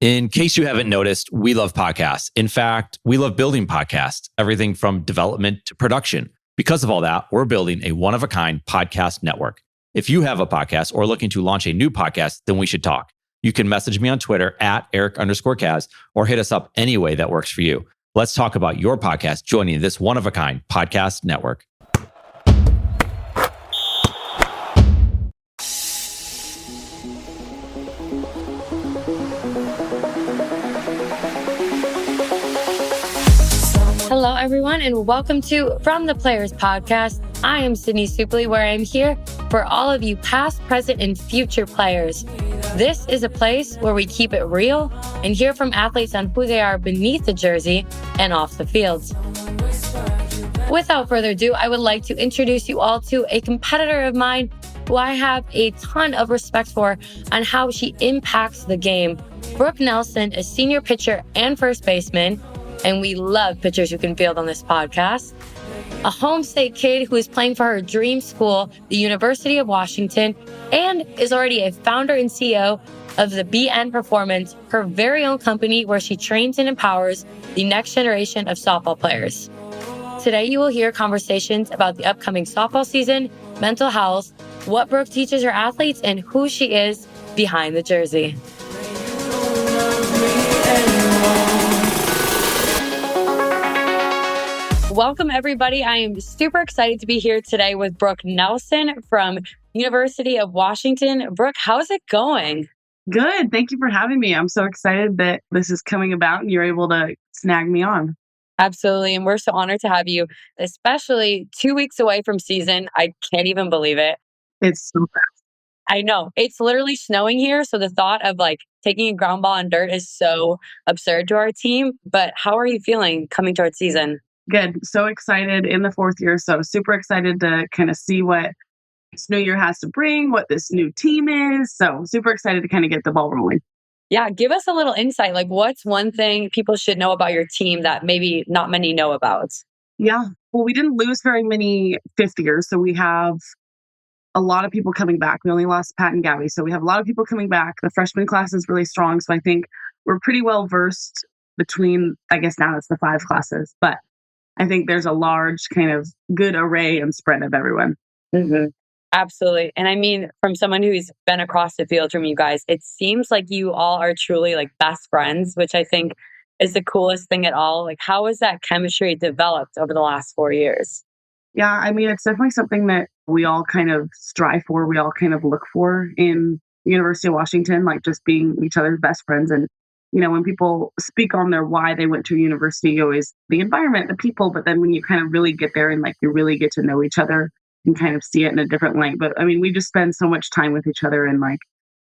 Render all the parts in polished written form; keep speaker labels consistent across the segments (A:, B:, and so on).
A: In case you haven't noticed, we love podcasts. In fact, we love building podcasts, everything from development to production. Because of all that, we're building a one-of-a-kind podcast network. If you have a podcast or looking to launch a new podcast, then we should talk. You can message me on Twitter at Eric_Kaz or hit us up any way that works for you. Let's talk about your podcast joining this one-of-a-kind podcast network.
B: Hello, everyone, and welcome to From the Players Podcast. I am Sydney Supley, where I'm here for all of you past, present, and future players. This is a place where we keep it real and hear from athletes on who they are beneath the jersey and off the fields. Without further ado, I would like to introduce you all to a competitor of mine who I have a ton of respect for on how she impacts the game. Brooke Nelson, a senior pitcher and first baseman, and we love pitchers who can field on this podcast. A Homestate kid who is playing for her dream school, the University of Washington, and is already a founder and CEO of the BN Performance, her very own company where she trains and empowers the next generation of softball players. Today, you will hear conversations about the upcoming softball season, mental health, what Brooke teaches her athletes, and who she is behind the jersey. Welcome, everybody. I am super excited to be here today with Brooke Nelson from University of Washington. Brooke, how's it going?
C: Good. Thank you for having me. I'm so excited that this is coming about and you're able to snag me on.
B: Absolutely. And we're so honored to have you, especially 2 weeks away from season. I can't even believe it.
C: It's so fast.
B: I know. It's literally snowing here. So the thought of taking a ground ball on dirt is so absurd to our team. But how are you feeling coming towards season?
C: Good. So excited in the fourth year. So super excited to kind of see what this new year has to bring, what this new team is. So super excited to kind of get the ball rolling.
B: Yeah. Give us a little insight. What's one thing people should know about your team that maybe not many know about?
C: Yeah. Well, we didn't lose very many fifth years. So we have a lot of people coming back. We only lost Pat and Gabby. So we have a lot of people coming back. The freshman class is really strong. So I think we're pretty well versed between, I guess now it's the 5 classes, but I think there's a large kind of good array and spread of everyone.
B: Mm-hmm. Absolutely. And I mean, from someone who's been across the field from you guys, it seems like you all are truly best friends, which I think is the coolest thing at all. How has that chemistry developed over the last 4 years?
C: Yeah, I mean, it's definitely something that we all kind of strive for. We all kind of look for in the University of Washington, just being each other's best friends. And when people speak on their why they went to a university, you always the environment, the people, but then when you kind of really get there and you really get to know each other and kind of see it in a different light. But I mean, we just spend so much time with each other and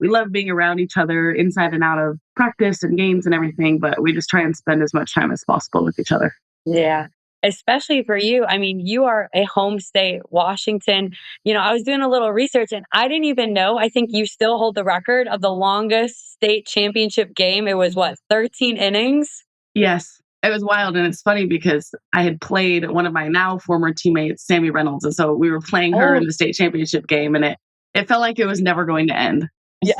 C: we love being around each other inside and out of practice and games and everything, but we just try and spend as much time as possible with each other.
B: Yeah. Especially for you. I mean, you are a home state, Washington. I was doing a little research and I didn't even know. I think you still hold the record of the longest state championship game. It was 13 innings?
C: Yes. It was wild. And it's funny because I had played one of my now former teammates, Sammy Reynolds. And so we were playing her in the state championship game and it felt like it was never going to end.
B: Yeah.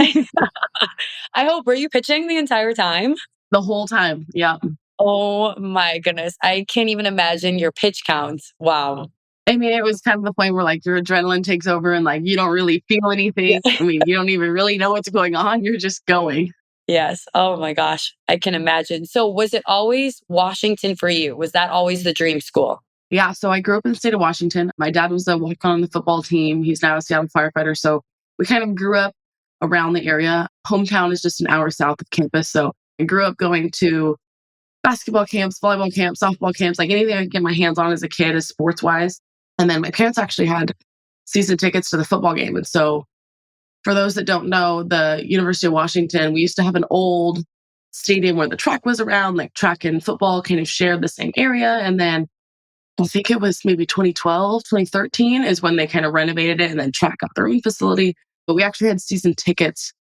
B: I hope. Were you pitching the entire time?
C: The whole time. Yeah.
B: Oh my goodness. I can't even imagine your pitch counts. Wow.
C: I mean, it was kind of the point where your adrenaline takes over and you don't really feel anything. Yeah. I mean, you don't even really know what's going on. You're just going.
B: Yes. Oh my gosh. I can imagine. So was it always Washington for you? Was that always the dream school?
C: Yeah. So I grew up in the state of Washington. My dad was a walk-on on the football team. He's now a Seattle firefighter. So we kind of grew up around the area. Hometown is just an hour south of campus. So I grew up going to basketball camps, volleyball camps, softball camps, anything I could get my hands on as a kid as sports-wise. And then my parents actually had season tickets to the football game. And so for those that don't know, the University of Washington, we used to have an old stadium where the track was around, track and football kind of shared the same area. And then I think it was maybe 2012, 2013 is when they kind of renovated it and then track got their own facility. But we actually had season tickets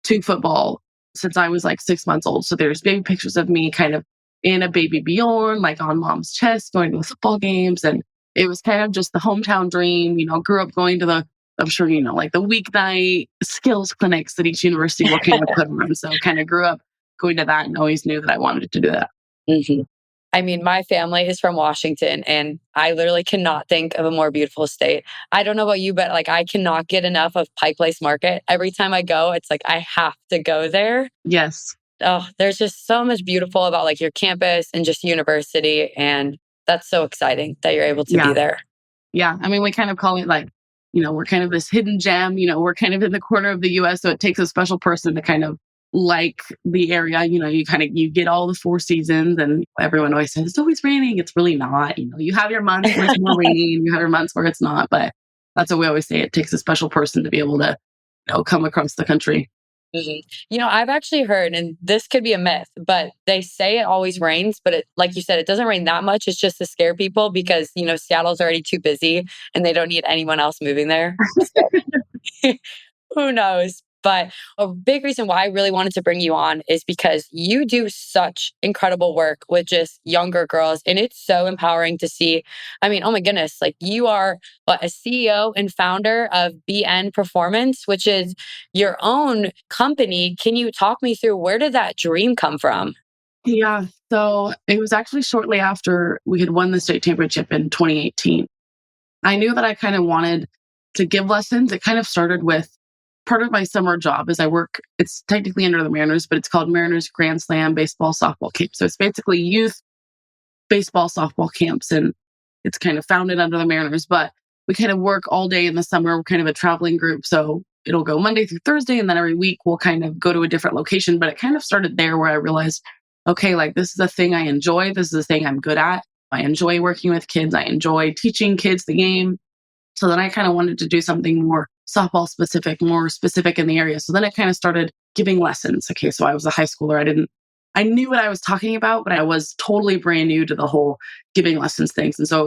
C: to football since I was 6 months old. So there's baby pictures of me kind of in a baby Bjorn, on mom's chest, going to the football games. And it was kind of just the hometown dream, grew up going to I'm sure the weeknight skills clinics that each university will kind of put on. So kind of grew up going to that and always knew that I wanted to do that.
B: Mhm. I mean, my family is from Washington, and I literally cannot think of a more beautiful state. I don't know about you, but like I cannot get enough of Pike Place Market. Every time I go, it's like I have to go there.
C: Yes.
B: Oh, there's just so much beautiful about like your campus and just university. And that's so exciting that you're able to be
C: Yeah.
B: there.
C: Yeah. I mean, we kind of call it like, we're kind of this hidden gem, we're kind of in the corner of the US. So it takes a special person to kind of like the area. You get all the 4 seasons, and everyone always says it's always raining. It's really not. You have your months where it's more rainy and you have your months where it's not. But that's what we always say. It takes a special person to be able to, come across the country.
B: Mhm. I've actually heard, and this could be a myth, but they say it always rains, but like you said, it doesn't rain that much. It's just to scare people because, Seattle's already too busy and they don't need anyone else moving there. So, who knows? But a big reason why I really wanted to bring you on is because you do such incredible work with just younger girls. And it's so empowering to see. I mean, oh my goodness, like you are a CEO and founder of BN Performance, which is your own company. Can you talk me through where did that dream come from?
C: Yeah. So it was actually shortly after we had won the state championship in 2018. I knew that I kind of wanted to give lessons. It kind of started with part of my summer job is I work, it's technically under the Mariners, but it's called Mariners Grand Slam Baseball Softball Camp. So it's basically youth baseball softball camps, and it's kind of founded under the Mariners, but we kind of work all day in the summer. We're kind of a traveling group. So it'll go Monday through Thursday, and then every week we'll kind of go to a different location. But it kind of started there where I realized, okay, like this is a thing I enjoy. This is a thing I'm good at. I enjoy working with kids. I enjoy teaching kids the game. So then I kind of wanted to do something more softball specific, more specific in the area. So then I kind of started giving lessons. Okay, so I was a high schooler. I knew what I was talking about, but I was totally brand new to the whole giving lessons things. And so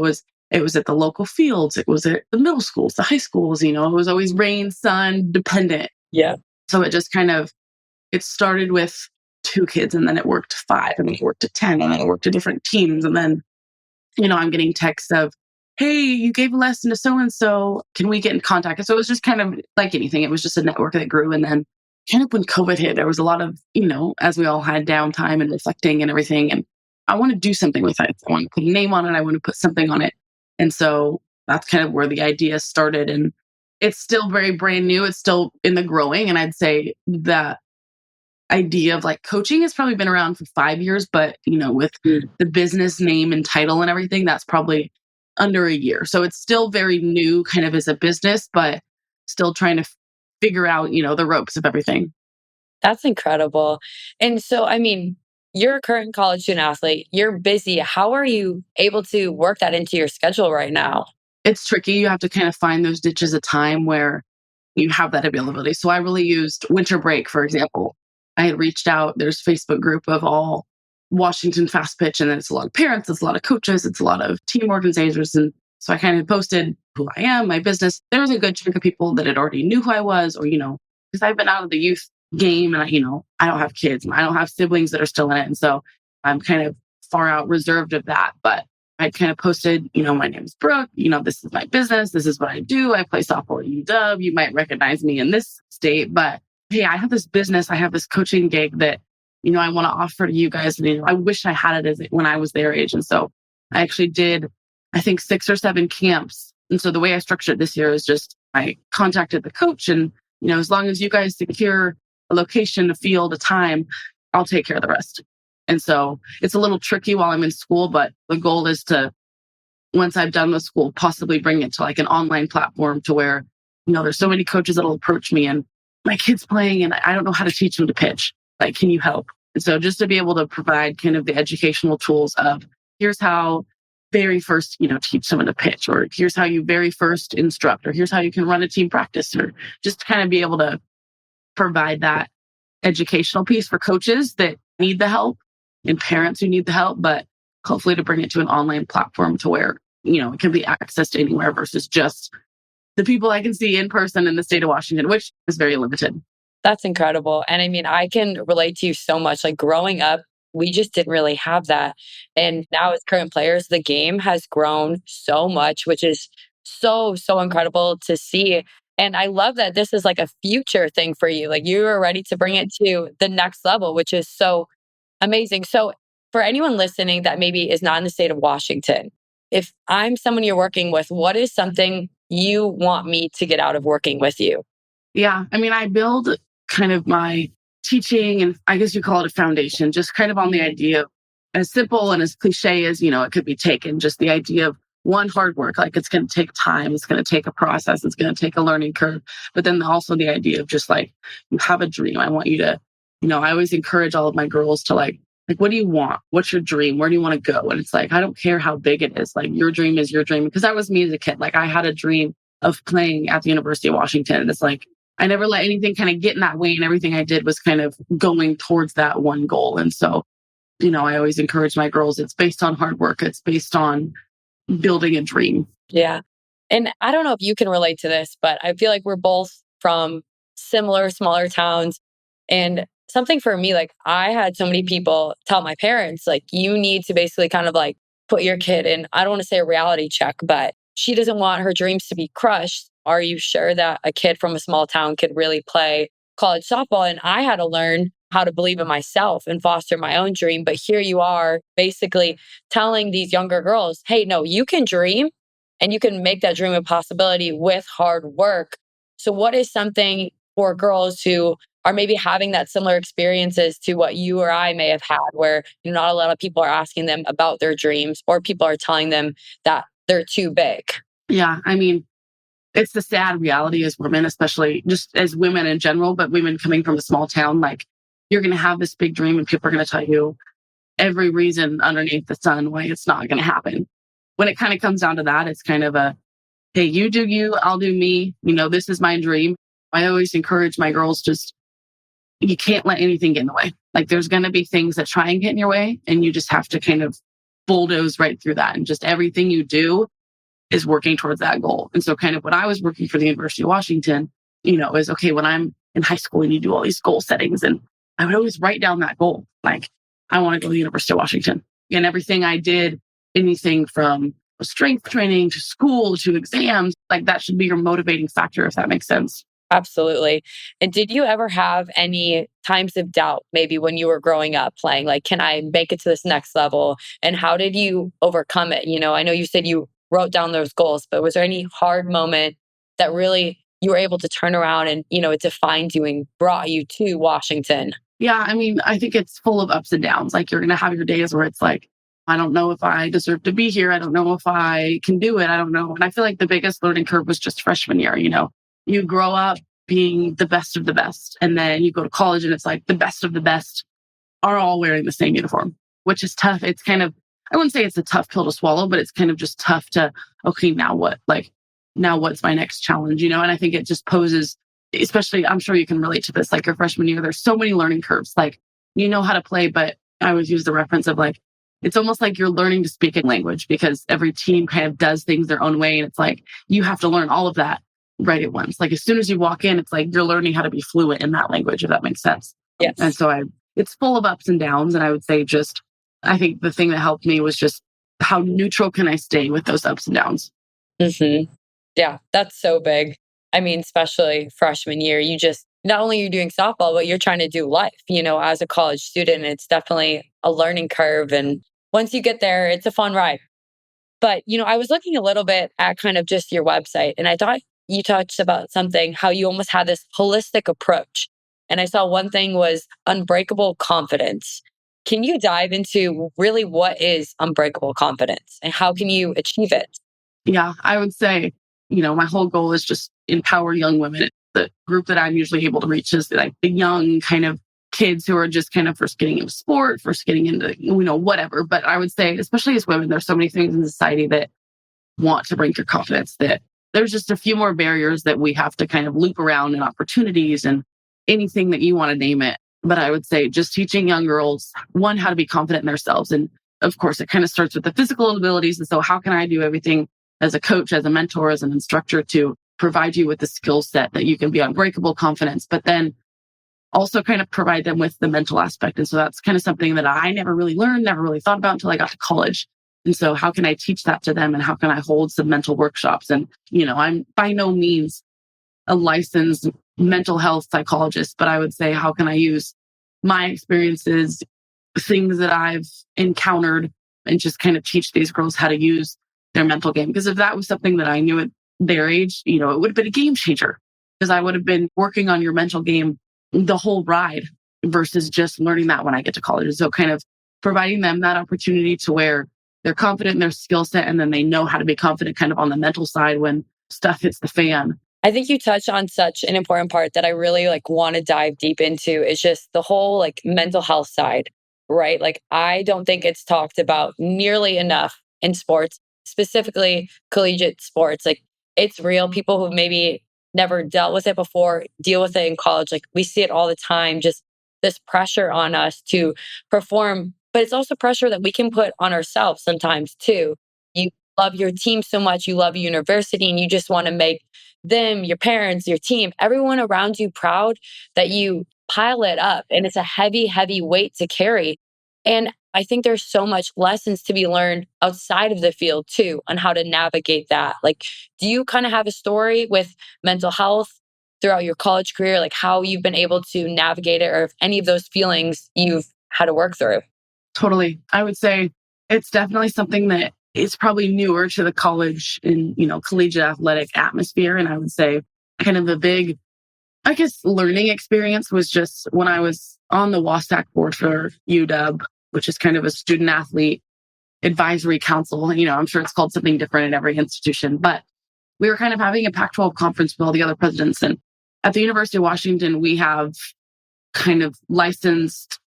C: it was at the local fields. It was at the middle schools, the high schools, it was always rain, sun dependent.
B: Yeah.
C: So it just it started with 2 kids, and then it worked to 5, and then it worked to 10, and then it worked to different teams. And then, I'm getting texts of, hey, you gave a lesson to so-and-so. Can we get in contact? And so it was just kind of like anything. It was just a network that grew. And then kind of when COVID hit, there was a lot of, as we all had downtime and reflecting and everything. And I want to do something with it. I want to put a name on it. I want to put something on it. And so that's kind of where the idea started. And it's still very brand new. It's still in the growing. And I'd say that idea of like coaching has probably been around for 5 years, but with the business name and title and everything, that's probably under a year. So it's still very new kind of as a business, but still trying to figure out, the ropes of everything.
B: That's incredible. And so, I mean, you're a current college student athlete, you're busy. How are you able to work that into your schedule right now?
C: It's tricky. You have to kind of find those ditches of time where you have that availability. So I really used winter break, for example. I had reached out, there's a Facebook group of all Washington fast pitch, and it's a lot of parents, it's a lot of coaches, it's a lot of team organizers. And so I kind of posted who I am, my business. There was a good chunk of people that had already knew who I was, or, because I've been out of the youth game, and I don't have kids, and I don't have siblings that are still in it. And so I'm kind of far out reserved of that. But I kind of posted, my name is Brooke, this is my business. This is what I do. I play softball at UW. You might recognize me in this state, but hey, I have this business. I have this coaching gig that, I want to offer to you guys. And I wish I had it when I was their age. And so I actually did, I think 6 or 7 camps. And so the way I structured it this year is just, I contacted the coach, and, as long as you guys secure a location, a field, a time, I'll take care of the rest. And so it's a little tricky while I'm in school, but the goal is to, once I've done with school, possibly bring it to like an online platform to where, there's so many coaches that'll approach me, and my kid's playing and I don't know how to teach them to pitch. Like, can you help? And so just to be able to provide kind of the educational tools of, here's how very first, teach someone to pitch, or here's how you very first instruct, or here's how you can run a team practice, or just to kind of be able to provide that educational piece for coaches that need the help and parents who need the help, but hopefully to bring it to an online platform to where, it can be accessed anywhere versus just the people I can see in person in the state of Washington, which is very limited.
B: That's incredible. And I mean, I can relate to you so much. Like growing up, we just didn't really have that. And now as current players, the game has grown so much, which is so, so incredible to see. And I love that this is like a future thing for you. Like you are ready to bring it to the next level, which is so amazing. So for anyone listening that maybe is not in the state of Washington, if I'm someone you're working with, what is something you want me to get out of working with you?
C: Yeah. I mean, I build kind of my teaching, and I guess you call it a foundation, just kind of on the idea of, as simple and as cliche as, it could be taken, just the idea of one, hard work. Like it's going to take time. It's going to take a process. It's going to take a learning curve. But then also the idea of just like, you have a dream. I want you to, I always encourage all of my girls to like, what do you want? What's your dream? Where do you want to go? And it's like, I don't care how big it is. Like your dream is your dream. Because that was me as a kid. Like I had a dream of playing at the University of Washington. And it's like, I never let anything kind of get in that way. And everything I did was kind of going towards that one goal. And so, I always encourage my girls, it's based on hard work. It's based on building a dream.
B: Yeah. And I don't know if you can relate to this, but I feel like we're both from similar, smaller towns. And something for me, like I had so many people tell my parents, like, you need to basically kind of like put your kid in, I don't want to say a reality check, but she doesn't want her dreams to be crushed. Are you sure that a kid from a small town could really play college softball? And I had to learn how to believe in myself and foster my own dream. But here you are basically telling these younger girls, hey, no, you can dream and you can make that dream a possibility with hard work. So what is something for girls who are maybe having that similar experiences to what you or I may have had, where not a lot of people are asking them about their dreams, or people are telling them that they're too big?
C: Yeah. I mean, it's the sad reality as women, especially just as women in general, but women coming from a small town, like you're going to have this big dream and people are going to tell you every reason underneath the sun why it's not going to happen. When it kind of comes down to that, it's kind of a, hey, you do you, I'll do me. This is my dream. I always encourage my girls, just, you can't let anything get in the way. Like there's going to be things that try and get in your way, and you just have to kind of bulldoze right through that. And just everything you do is working towards that goal. And so kind of when I was working for the University of Washington, is okay, when I'm in high school and you do all these goal settings, and I would always write down that goal. Like, I want to go to the University of Washington. And everything I did, anything from strength training to school to exams, like that should be your motivating factor, if that makes sense.
B: Absolutely. And did you ever have any times of doubt, maybe when you were growing up playing, like, can I make it to this next level? And how did you overcome it? I know you said you wrote down those goals, but was there any hard moment that really you were able to turn around and, it defined you and brought you to Washington?
C: Yeah. I mean, I think it's full of ups and downs. Like you're going to have your days where it's like, I don't know if I deserve to be here. I don't know if I can do it. I don't know. And I feel like the biggest learning curve was just freshman year. You grow up being the best of the best, and then you go to college and it's like the best of the best are all wearing the same uniform, which is tough. It's kind of, I wouldn't say it's a tough pill to swallow, but it's kind of just tough to, okay, now what? Like, now what's my next challenge? And I think it just poses, especially, I'm sure you can relate to this, like your freshman year, there's so many learning curves. Like, you know how to play, but I always use the reference of like, it's almost like you're learning to speak a language, because every team kind of does things their own way. And it's like, you have to learn all of that right at once. Like as soon as you walk in, it's like you're learning how to be fluent in that language, if that makes sense.
B: Yes.
C: And so it's full of ups and downs. And I would say I think the thing that helped me was just how neutral can I stay with those ups and downs?
B: Mm-hmm. Yeah, that's so big. I mean, especially freshman year, you just, not only you're doing softball, but you're trying to do life, as a college student. It's definitely a learning curve. And once you get there, it's a fun ride. But, I was looking a little bit at kind of just your website, and I thought you touched about something, how you almost had this holistic approach. And I saw one thing was unbreakable confidence. Can you dive into really what is unbreakable confidence and how can you achieve it?
C: Yeah, I would say, my whole goal is just empower young women. The group that I'm usually able to reach is like the young kind of kids who are just kind of first getting into sport, first getting into, whatever. But I would say, especially as women, there's so many things in society that want to break your confidence, that there's just a few more barriers that we have to kind of loop around, and opportunities and anything that you want to name it. But I would say just teaching young girls, one, how to be confident in themselves. And of course, it kind of starts with the physical abilities. And so how can I do everything as a coach, as a mentor, as an instructor to provide you with the skill set that you can be unbreakable confidence, but then also kind of provide them with the mental aspect. And so that's kind of something that I never really learned, never really thought about until I got to college. And so how can I teach that to them, and how can I hold some mental workshops? And, I'm by no means a licensed mental health psychologist, but I would say, how can I use my experiences, things that I've encountered, and just kind of teach these girls how to use their mental game? Because if that was something that I knew at their age, it would have been a game changer, because I would have been working on your mental game the whole ride versus just learning that when I get to college. And so kind of providing them that opportunity to where they're confident in their skill set, and then they know how to be confident kind of on the mental side when stuff hits the fan.
B: I think you touched on such an important part that I really want to dive deep into, is just the whole mental health side, right? I don't think it's talked about nearly enough in sports, specifically collegiate sports. It's real. People who maybe never dealt with it before deal with it in college. We see it all the time, just this pressure on us to perform, but it's also pressure that we can put on ourselves sometimes too. You love your team so much, you love your university, and you just want to make them, your parents, your team, everyone around you proud, that you pile it up. And it's a heavy, heavy weight to carry. And I think there's so much lessons to be learned outside of the field too, on how to navigate that. Do you kind of have a story with mental health throughout your college career, how you've been able to navigate it, or if any of those feelings you've had to work through?
C: Totally. I would say it's definitely something that is probably newer to the college and, collegiate athletic atmosphere. And I would say kind of a big, learning experience was just when I was on the WASAC board for UW, which is kind of a student athlete advisory council. I'm sure it's called something different at every institution, but we were kind of having a Pac-12 conference with all the other presidents. And at the University of Washington, we have kind of licensed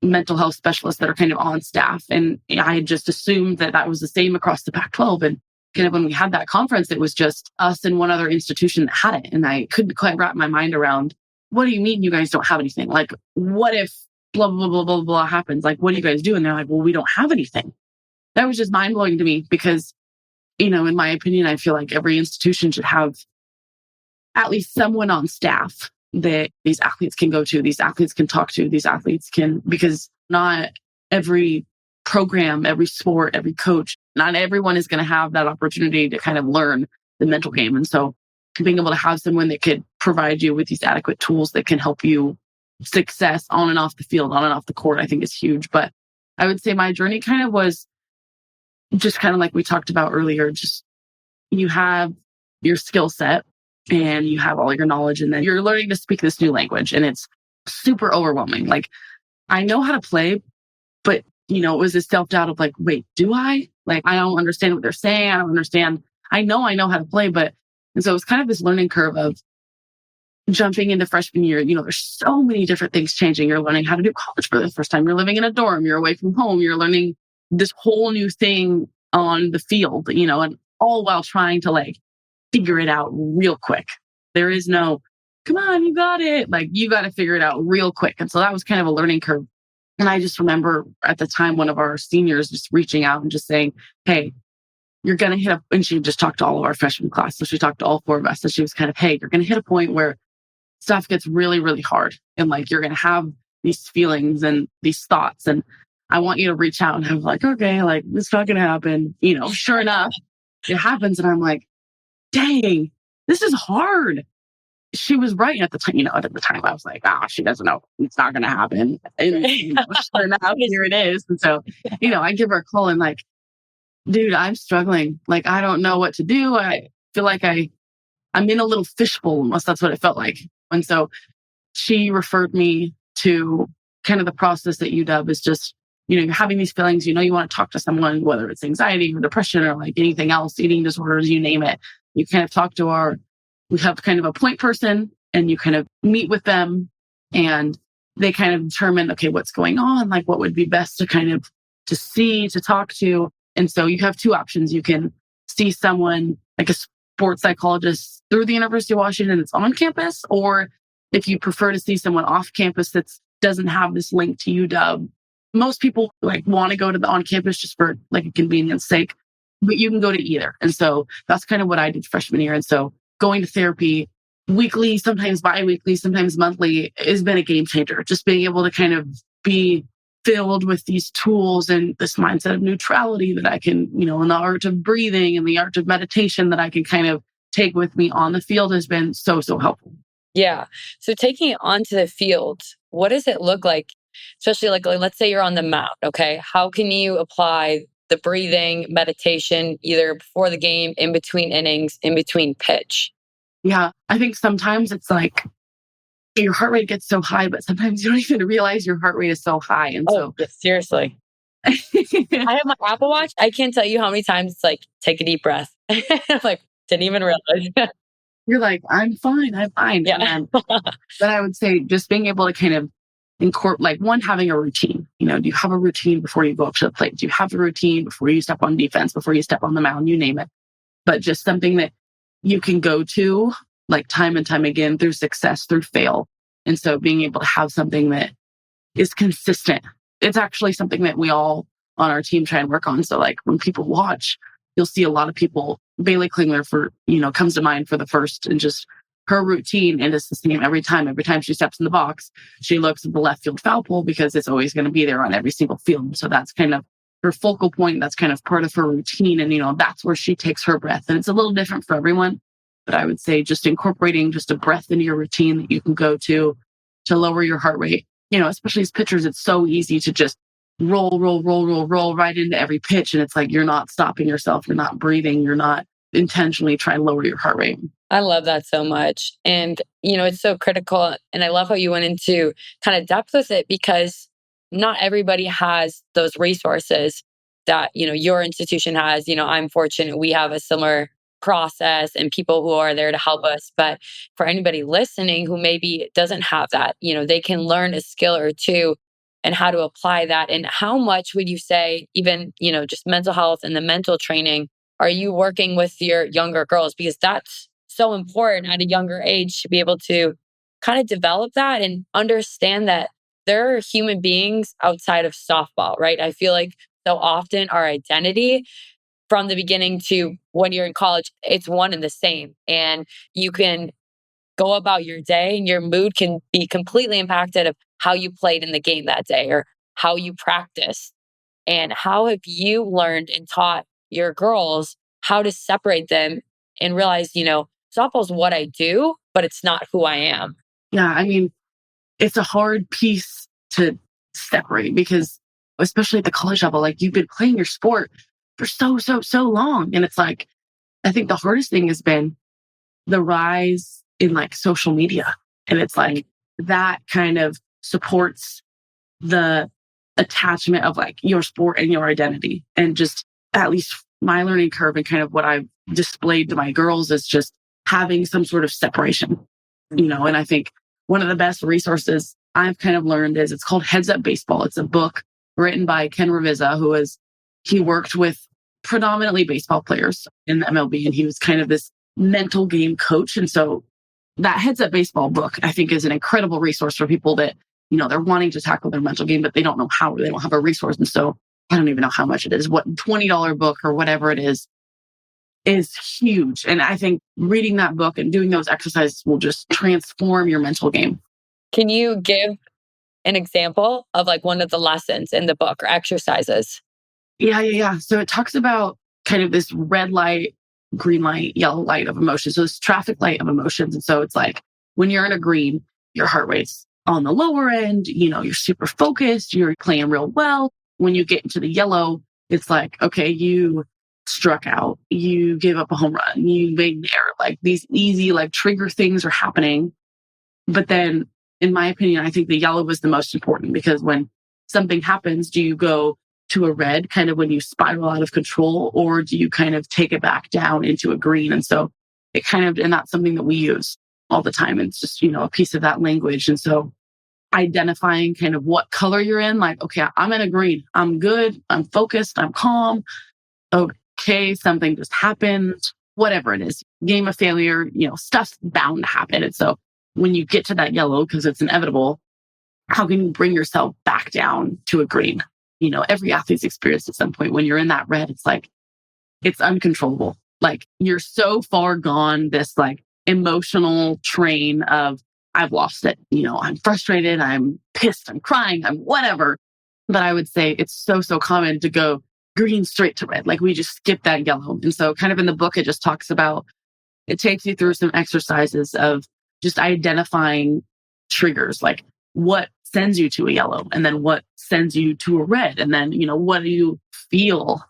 C: mental health specialists that are kind of on staff. And I had just assumed that that was the same across the Pac-12. And kind of when we had that conference, it was just us and one other institution that had it. And I couldn't quite wrap my mind around, what do you mean you guys don't have anything? What if blah, blah, blah, blah, blah happens? What do you guys do? And they're like, well, we don't have anything. That was just mind blowing to me because, in my opinion, I feel like every institution should have at least someone on staff that these athletes can go to, these athletes can talk to, these athletes can, because not every program, every sport, every coach, not everyone is going to have that opportunity to kind of learn the mental game. And so being able to have someone that could provide you with these adequate tools that can help you success on and off the field, on and off the court, I think is huge. But I would say my journey kind of was just kind of like we talked about earlier, just you have your skill set and you have all your knowledge, and then you're learning to speak this new language, and it's super overwhelming. I know how to play, but it was this self-doubt of wait, do I? I don't understand what they're saying. I don't understand. I know how to play, and so it was kind of this learning curve of jumping into freshman year. There's so many different things changing. You're learning how to do college for the first time. You're living in a dorm. You're away from home. You're learning this whole new thing on the field, and all while trying to figure it out real quick. There is no, come on, you got it. You got to figure it out real quick. And so that was kind of a learning curve. And I just remember at the time, one of our seniors just reaching out and just saying, hey, you're going to hit up, and she just talked to all of our freshman class. So she talked to all four of us. And she was kind of, hey, you're going to hit a point where stuff gets really, really hard. And you're going to have these feelings and these thoughts. And I want you to reach out. And I'm okay, it's not going to happen. Sure enough, it happens. And I'm dang, this is hard. She was right at the time. At the time I was she doesn't know. It's not going to happen. And sure enough, here it is. And so, I give her a call and dude, I'm struggling. I don't know what to do. I feel like I'm in a little fishbowl, almost. That's what it felt like. And so she referred me to kind of the process at UW is just, you're having these feelings, you want to talk to someone, whether it's anxiety or depression or anything else, eating disorders, you name it. You kind of talk to we have kind of a point person, and you kind of meet with them, and they kind of determine, okay, what's going on? What would be best to see, to talk to. And so you have two options. You can see someone a sports psychologist through the University of Washington that's on campus, or if you prefer to see someone off campus that doesn't have this link to UW. Most people want to go to the on campus just for a convenience sake, but you can go to either. And so that's kind of what I did freshman year. And so going to therapy weekly, sometimes bi-weekly, sometimes monthly has been a game changer. Just being able to kind of be filled with these tools and this mindset of neutrality that I can, and the art of breathing and the art of meditation that I can kind of take with me on the field has been so, so helpful.
B: Yeah. So taking it onto the field, what does it look like? Especially like let's say you're on the mound, okay? How can you apply the breathing, meditation, either before the game, in between innings, in between pitch?
C: Yeah. I think sometimes it's like your heart rate gets so high, but sometimes you don't even realize your heart rate is so high. And
B: Seriously. I have my Apple Watch. I can't tell you how many times it's like, take a deep breath. I'm like, didn't even realize.
C: You're like, I'm fine.
B: Yeah.
C: But I would say just being able to kind of incorporate, like one, having a routine. Do you have a routine before you go up to the plate? Do you have a routine before you step on defense, before you step on the mound, you name it? But just something that you can go to like time and time again through success, through fail. And so being able to have something that is consistent. It's actually something that we all on our team try and work on. So like when people watch, you'll see a lot of people, Bailey Klingler comes to mind for the first, and just her routine, and it's the same every time. Every time she steps in the box, she looks at the left field foul pole because it's always going to be there on every single field. So that's kind of her focal point. That's kind of part of her routine. And, that's where she takes her breath. And it's a little different for everyone. But I would say just incorporating just a breath into your routine that you can go to lower your heart rate. Especially as pitchers, it's so easy to just roll right into every pitch. And it's like, you're not stopping yourself. You're not breathing. You're not intentionally trying to lower your heart rate.
B: I love that so much. And, it's so critical. And I love how you went into kind of depth with it, because not everybody has those resources that, your institution has. I'm fortunate we have a similar process and people who are there to help us. But for anybody listening who maybe doesn't have that, they can learn a skill or two and how to apply that. And how much would you say, even, just mental health and the mental training, are you working with your younger girls? Because that's so important at a younger age to be able to kind of develop that and understand that there are human beings outside of softball, right? I feel like so often our identity from the beginning to when you're in college, it's one and the same. And you can go about your day and your mood can be completely impacted of how you played in the game that day or how you practice. And how have you learned and taught your girls how to separate them and realize, softball's what I do, but it's not who I am?
C: Yeah, I mean, it's a hard piece to separate because, especially at the college level, like you've been playing your sport for so long. And it's like, I think the hardest thing has been the rise in like social media. And it's like that kind of supports the attachment of like your sport and your identity. And just at least my learning curve and kind of what I've displayed to my girls is just having some sort of separation, and I think one of the best resources I've kind of learned is it's called Heads Up Baseball. It's a book written by Ken Ravizza, he worked with predominantly baseball players in the MLB, and he was kind of this mental game coach. And so that Heads Up Baseball book, I think, is an incredible resource for people that, they're wanting to tackle their mental game, but they don't know how, they don't have a resource. And so I don't even know how much it is, what $20 book or whatever it is huge. And I think reading that book and doing those exercises will just transform your mental game.
B: Can you give an example of like one of the lessons in the book or exercises?
C: Yeah. So it talks about kind of this red light, green light, yellow light of emotions. So this traffic light of emotions. And so it's like when you're in a green, your heart rate's on the lower end, you're super focused, you're playing real well. When you get into the yellow, it's like, okay, you struck out, you gave up a home run, you made an error. Like these easy, like trigger things are happening. But then in my opinion, I think the yellow was the most important, because when something happens, do you go to a red kind of when you spiral out of control, or do you kind of take it back down into a green? And so it kind of, and that's something that we use all the time. It's just, a piece of that language. And so identifying kind of what color you're in, like, okay, I'm in a green, I'm good, I'm focused, I'm calm. Okay, something just happened, whatever it is, game of failure, stuff's bound to happen. And so when you get to that yellow, because it's inevitable, how can you bring yourself back down to a green? Every athlete's experienced at some point when you're in that red, it's like, it's uncontrollable. Like you're so far gone, this like emotional train of, I've lost it. I'm frustrated, I'm pissed, I'm crying, I'm whatever. But I would say it's so common to go green straight to red. Like we just skip that yellow. And so kind of in the book, it just talks about it takes you through some exercises of just identifying triggers, like what sends you to a yellow and then what sends you to a red. And then, what do you feel?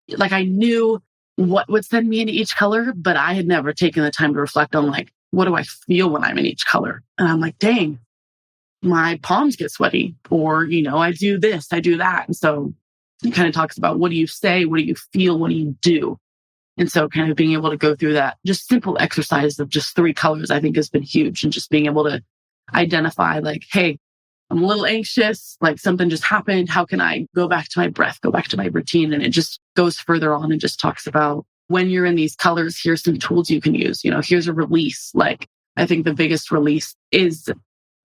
C: Like I knew what would send me into each color, but I had never taken the time to reflect on like, what do I feel when I'm in each color? And I'm like, dang, my palms get sweaty, or, I do this, I do that. And so it kind of talks about what do you say? What do you feel? What do you do? And so kind of being able to go through that just simple exercise of just 3 colors, I think has been huge. And just being able to identify like, hey, I'm a little anxious, like something just happened. How can I go back to my breath, go back to my routine? And it just goes further on and just talks about when you're in these colors, here's some tools you can use. Here's a release. Like I think the biggest release is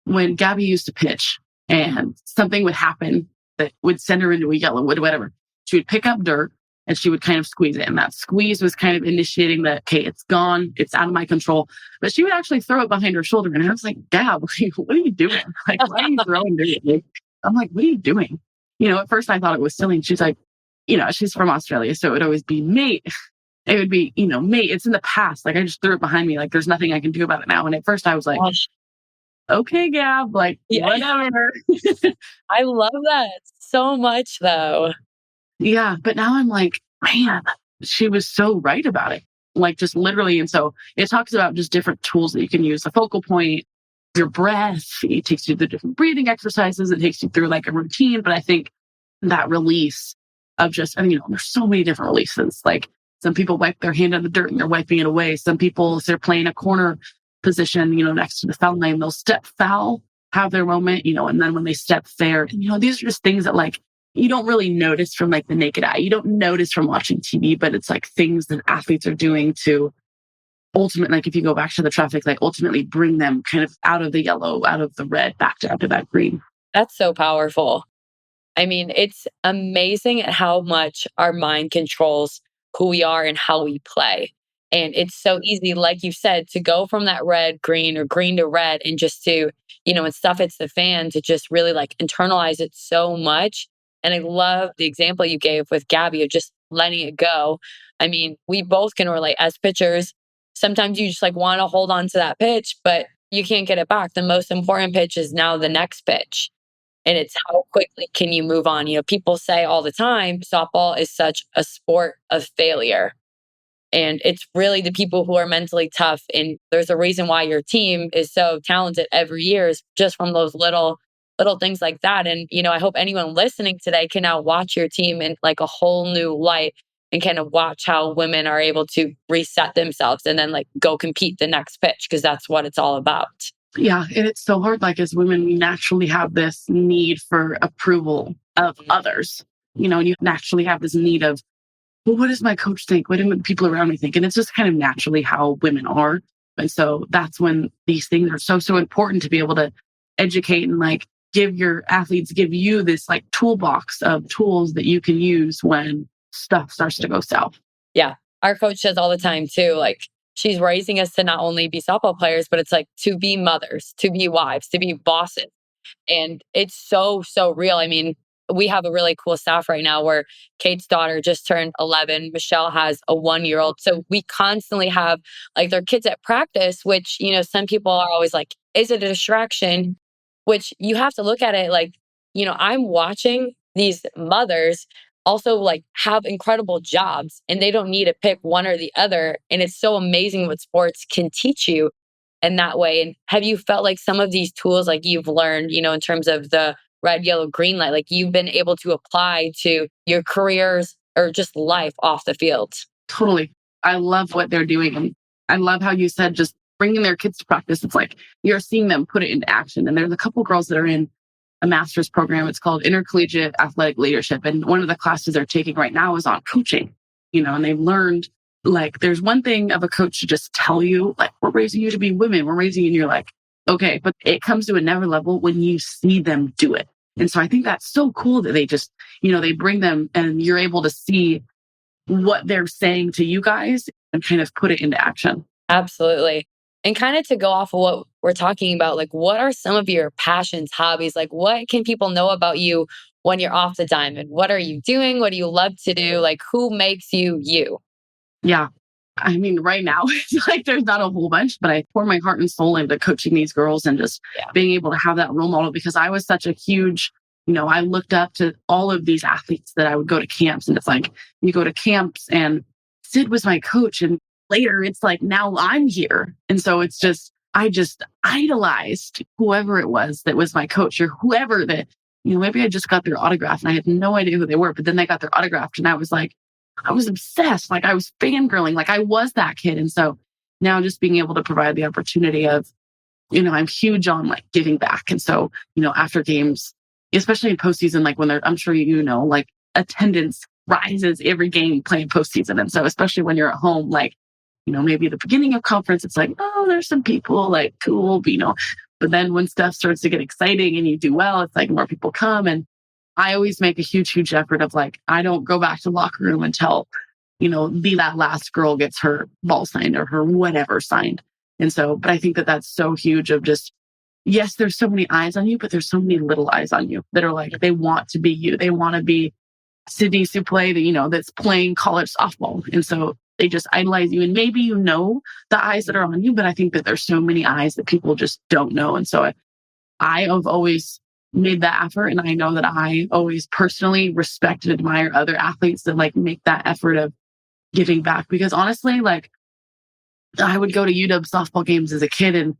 C: when Gabby used to pitch and something would happen that would send her into a yellow, whatever. She would pick up dirt and she would kind of squeeze it. And that squeeze was kind of initiating that, okay, it's gone. It's out of my control. But she would actually throw it behind her shoulder. And I was like, Gab, what are you doing? Like, why are you throwing dirt? I'm like, what are you doing? At first I thought it was silly. And she's like, she's from Australia. So it would always be mate. It would be, mate, it's in the past. Like I just threw it behind me. Like there's nothing I can do about it now. And at first I was like, okay, Gab, like whatever.
B: I love that so much though.
C: Yeah. But now I'm like, man, she was so right about it. Like just literally. And so it talks about just different tools that you can use. The focal point, your breath, it takes you through the different breathing exercises. It takes you through like a routine. But I think that release of just, there's so many different releases. Like some people wipe their hand on the dirt and they're wiping it away. Some people, if they're playing a corner position, next to the foul line, they'll step foul, have their moment, and then when they step fair, these are just things that like, you don't really notice from like the naked eye. You don't notice from watching TV, but it's like things that athletes are doing to ultimately, like if you go back to the traffic, like ultimately bring them kind of out of the yellow, out of the red, back to that green.
B: That's so powerful. I mean, it's amazing at how much our mind controls who we are and how we play. And it's so easy, like you said, to go from that red, green, or green to red and just to, when stuff hits the fan, to just really like internalize it so much. And I love the example you gave with Gabby of just letting it go. I mean, we both can relate as pitchers. Sometimes you just like want to hold on to that pitch, but you can't get it back. The most important pitch is now the next pitch. And it's how quickly can you move on? People say all the time, softball is such a sport of failure. And it's really the people who are mentally tough. And there's a reason why your team is so talented every year is just from those little things like that. And, I hope anyone listening today can now watch your team in like a whole new light and kind of watch how women are able to reset themselves and then like go compete the next pitch, because that's what it's all about.
C: Yeah. And it's so hard. Like as women, we naturally have this need for approval of others, and you naturally have this need of, well, what does my coach think? What do the people around me think? And it's just kind of naturally how women are. And so that's when these things are so important to be able to educate and like give you this like toolbox of tools that you can use when stuff starts to go south.
B: Yeah. Our coach says all the time too, like she's raising us to not only be softball players, but it's like to be mothers, to be wives, to be bosses. And it's so real. I mean, we have a really cool staff right now where Kate's daughter just turned 11. Michelle has a 1-year-old. So we constantly have like their kids at practice, which, some people are always like, is it a distraction? Which you have to look at it like, I'm watching these mothers also like have incredible jobs and they don't need to pick one or the other. And it's so amazing what sports can teach you in that way. And have you felt like some of these tools like you've learned, in terms of the red, yellow, green light, like you've been able to apply to your careers or just life off the field?
C: Totally. I love what they're doing. And I love how you said just bringing their kids to practice. It's like you're seeing them put it into action. And there's a couple girls that are in a master's program. It's called Intercollegiate Athletic Leadership. And one of the classes they're taking right now is on coaching, and they've learned like there's one thing of a coach to just tell you, like, we're raising you to be women. We're raising you. And you're like, okay, but it comes to another level when you see them do it. And so I think that's so cool that they just, they bring them and you're able to see what they're saying to you guys and kind of put it into action.
B: Absolutely. And kind of to go off of what we're talking about, like what are some of your passions, hobbies? Like what can people know about you when you're off the diamond? What are you doing? What do you love to do? Like who makes you you?
C: Yeah. I mean, right now, it's like there's not a whole bunch, but I pour my heart and soul into coaching these girls and just being able to have that role model because I was such a huge, I looked up to all of these athletes that I would go to camps. And it's like, you go to camps and Sid was my coach. And later it's like, now I'm here. And so it's just, I just idolized whoever it was that was my coach or whoever that, maybe I just got their autograph and I had no idea who they were, but then they got their autograph and I was like, I was obsessed. Like I was fangirling, like I was that kid. And so now just being able to provide the opportunity of, I'm huge on like giving back. And so, after games, especially in postseason, like when I'm sure like attendance rises every game playing postseason. And so especially when you're at home, like, maybe the beginning of conference, it's like, oh, there's some people like cool, but then when stuff starts to get exciting and you do well, it's like more people come. And I always make a huge, huge effort of like, I don't go back to the locker room until, that last girl gets her ball signed or her whatever signed. And so, but I think that that's so huge of just, yes, there's so many eyes on you, but there's so many little eyes on you that are like, they want to be you. They want to be Sydney Souplé, that's playing college softball. And so they just idolize you. And maybe the eyes that are on you, but I think that there's so many eyes that people just don't know. And so I have always made that effort. And I know that I always personally respect and admire other athletes that like make that effort of giving back. Because honestly, like I would go to UW softball games as a kid. And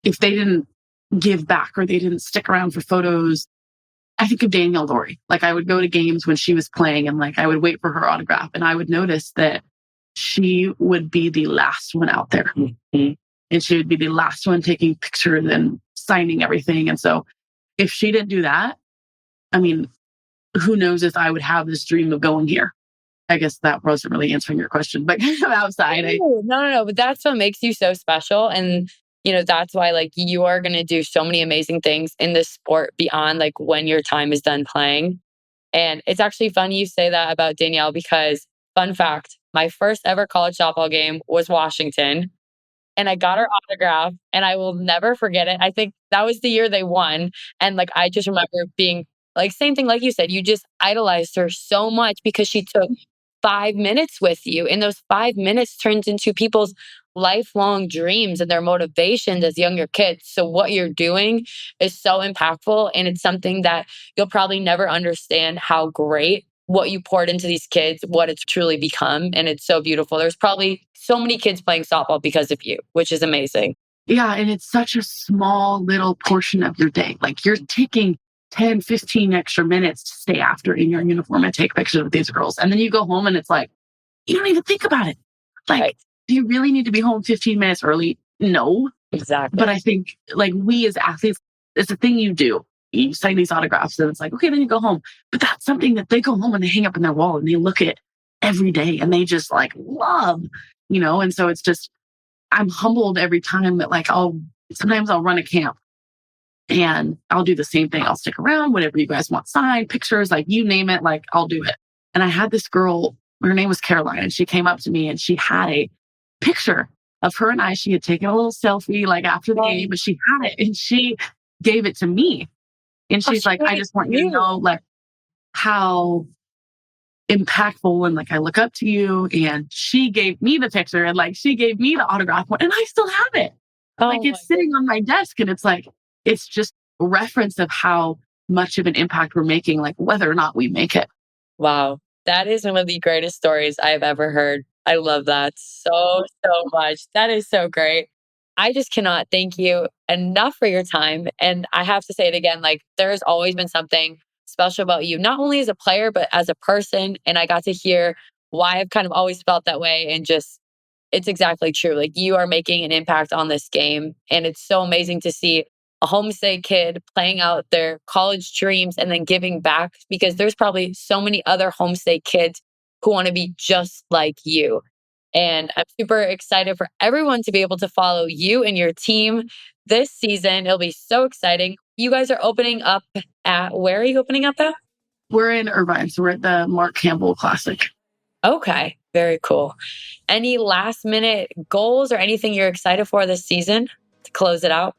C: if they didn't give back or they didn't stick around for photos, I think of Danielle Dory. Like I would go to games when she was playing and like I would wait for her autograph and I would notice that she would be the last one out there. Mm-hmm. And she would be the last one taking pictures and signing everything. And so if she didn't do that, I mean, who knows if I would have this dream of going here. I guess that wasn't really answering your question, but kind of outside.
B: No. But that's what makes you so special. And, that's why like you are going to do so many amazing things in this sport beyond like when your time is done playing. And it's actually funny you say that about Danielle because fun fact, my first ever college softball game was Washington. And I got her autograph and I will never forget it. I think that was the year they won. And like, I just remember being like, same thing, like you said, you just idolized her so much because she took 5 minutes with you. And those 5 minutes turned into people's lifelong dreams and their motivations as younger kids. So what you're doing is so impactful. And it's something that you'll probably never understand how great what you poured into these kids, what it's truly become. And it's so beautiful. There's probably so many kids playing softball because of you, which is amazing.
C: Yeah. And it's such a small little portion of your day. Like you're taking 10, 15 extra minutes to stay after in your uniform and take pictures with these girls. And then you go home and it's like, you don't even think about it. Like, right. Do you really need to be home 15 minutes early? No.
B: Exactly.
C: But I think like we as athletes, it's a thing you do. You sign these autographs and it's like, okay, then you go home. But that's something that they go home and they hang up in their wall and they look at every day and they just like love, and so it's just, I'm humbled every time that like sometimes I'll run a camp and I'll do the same thing. I'll stick around, whatever you guys want, signed, pictures, like you name it, like I'll do it. And I had this girl, her name was Caroline, and she came up to me and she had a picture of her and I. She had taken a little selfie like after the game, but she had it and she gave it to me. And she's like, I just want you to know like how impactful and like I look up to you. And she gave me the picture and like she gave me the autograph one and I still have it. Like it's sitting on my desk and it's like, it's just a reference of how much of an impact we're making, like whether or not we make it.
B: Wow. That is one of the greatest stories I've ever heard. I love that so much. That is so great. I just cannot thank you enough for your time. And I have to say it again, like there's always been something special about you, not only as a player, but as a person. And I got to hear why I've kind of always felt that way. And just, it's exactly true. Like you are making an impact on this game. And it's so amazing to see a Homestate kid playing out their college dreams and then giving back, because there's probably so many other Homestate kids who want to be just like you. And I'm super excited for everyone to be able to follow you and your team this season. It'll be so exciting. You guys are opening up at, where are you opening up at?
C: We're in Irvine, so we're at the Mark Campbell Classic.
B: Okay, very cool. Any last minute goals or anything you're excited for this season to close it out?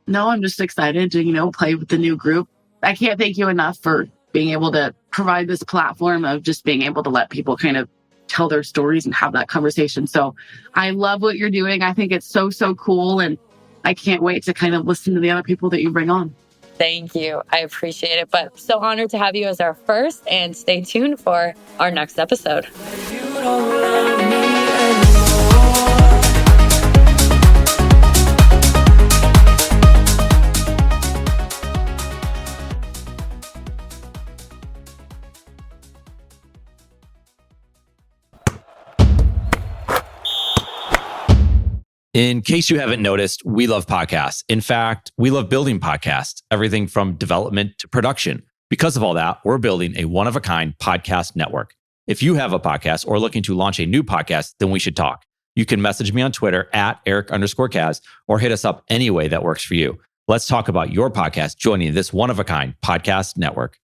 C: No, I'm just excited to, play with the new group. I can't thank you enough for being able to provide this platform of just being able to let people kind of tell their stories and have that conversation. So I love what you're doing. I think it's so, so cool. And I can't wait to kind of listen to the other people that you bring on.
B: Thank you. I appreciate it. But so honored to have you as our first, and stay tuned for our next episode.
D: You don't love me anymore.
A: In case you haven't noticed, we love podcasts. In fact, we love building podcasts, everything from development to production. Because of all that, we're building a one-of-a-kind podcast network. If you have a podcast or looking to launch a new podcast, then we should talk. You can message me on Twitter at Eric_Kaz or hit us up any way that works for you. Let's talk about your podcast joining this one-of-a-kind podcast network.